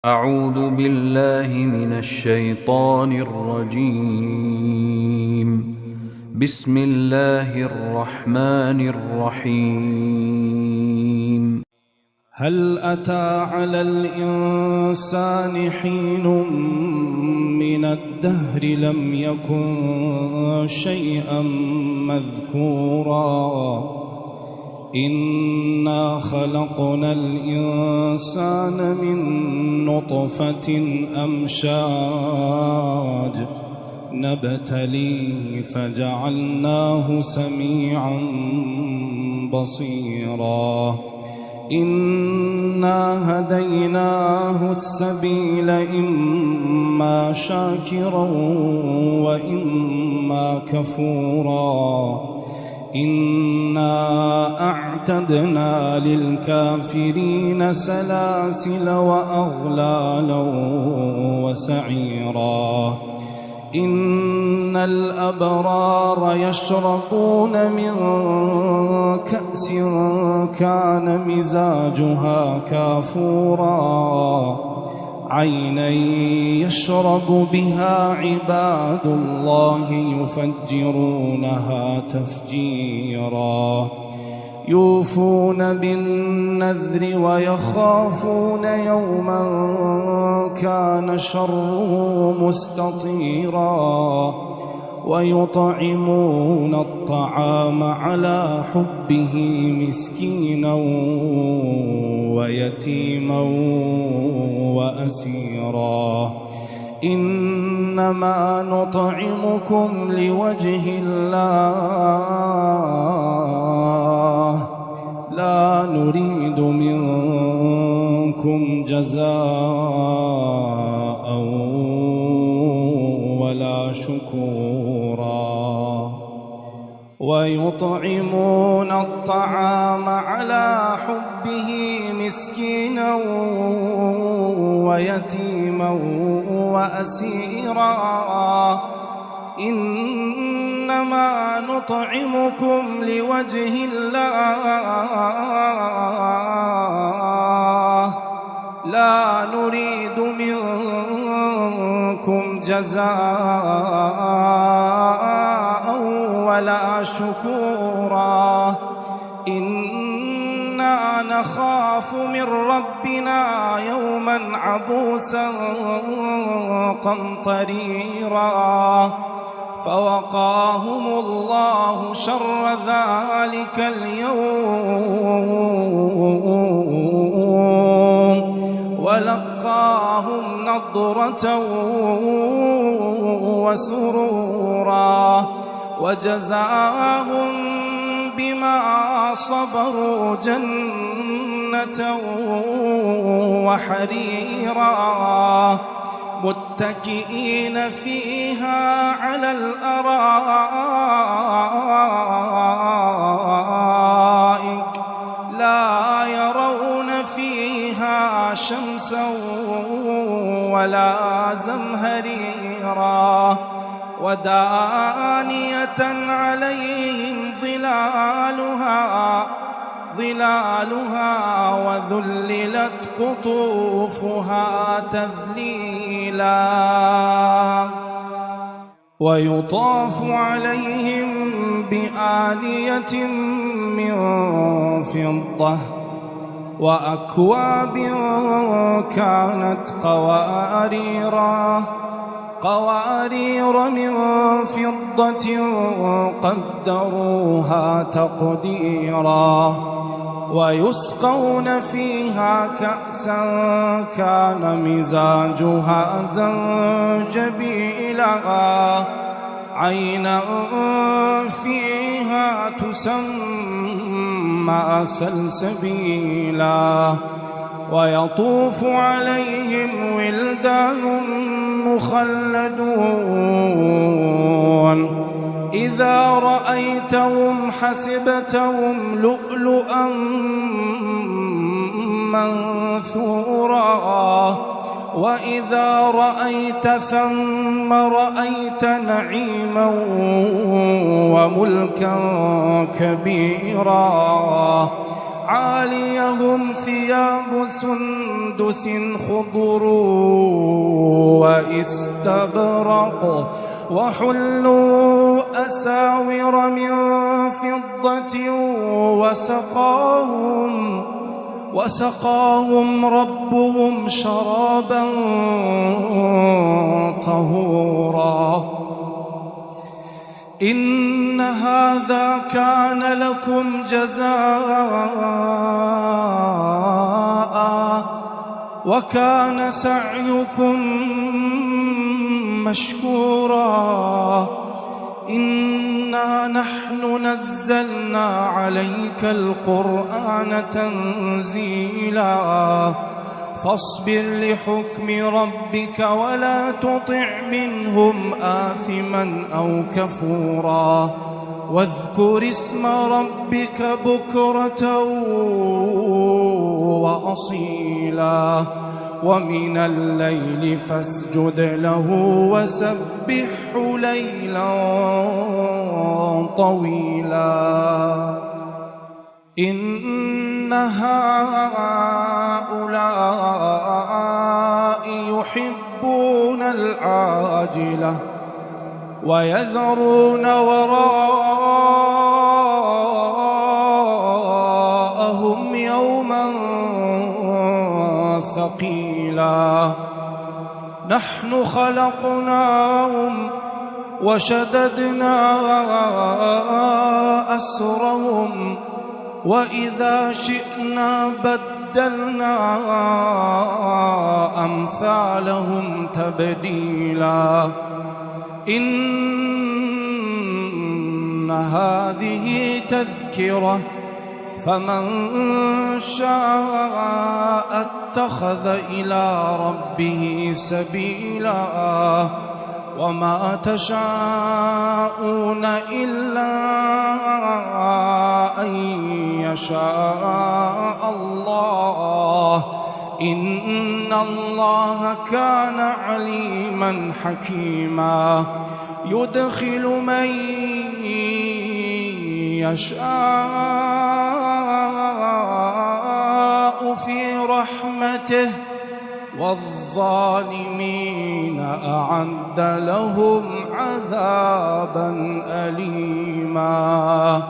أعوذ بالله من الشيطان الرجيم. بسم الله الرحمن الرحيم. هل أتى على الإنسان حين من الدهر لم يكن شيئا مذكورا إنا خلقنا الإنسان من نطفة أمشاج نبتليه فجعلناه سميعا بصيرا إنا هديناه السبيل إما شاكرا وإما كفورا إنا أعتدنا للكافرين سلاسل وأغلالا وسعيرا إن الأبرار يشربون من كأس كان مزاجها كافورا عينا يشرب بها عباد الله يفجرونها تفجيرا يوفون بالنذر ويخافون يوما كان شره مستطيرا ويطعمون الطعام على حبه مسكينا ويتيما وأسيرا إنما نطعمكم لوجه الله لا نريد منكم جزاء ولا شكورا ويطعمون الطعام على حبه مسكينا ويتيما وأسيرا إنما نطعمكم لوجه الله لا نريد منكم جزاء ولا شكورا إنا نخاف من ربنا يوما عبوسا قمطريرا فوقاهم الله شر ذلك اليوم ولقاهم نضرة وسرورا وجزاهم بما صبروا جنة وحريرا متكئين فيها على الأرائك لا يرون فيها شمسا ولا زمهريرا ودانية عليهم ظلالها وذللت قطوفها تذليلا ويطاف عليهم بآنية من فضة وأكواب كانت قوارير من فضة قدروها تقديرا ويسقون فيها كأسا كان مزاجها زنجبيلا عينا فيها تسمى سلسبيلا ويطوف عليهم ولدان مخلدون إذا رأيتهم حسبتهم لؤلؤا منثورا وإذا رأيت ثم رأيت نعيما وملكا كبيرا عاليهم ثياب سندس سندس خضر واستبرق وحلوا أساور من فضة وسقاهم ربهم شرابا طهورا إن هذا كان لكم جزاء وكان سعيكم مشكورا إنا نحن نزلنا عليك القرآن تنزيلا فاصبر لحكم ربك ولا تطع منهم آثما أو كفورا واذكر اسم ربك بكرة وأصيلا ومن الليل فاسجد له وسبحه ليلا طويلا إن هؤلاء يحبون العاجلة ويذرون وراءهم يوما ثقيلا نحن خلقناهم وشددنا أسرهم وإذا شئنا بدلنا أمثالهم تبديلا إن هذه تذكرة فمن شاء اتخذ إلى ربه سبيلا وما تشاءون إلا أن يشاء الله إن الله كان عليما حكيما يدخل من يشاء في رحمته والظالمين أعد لهم عذابا أليما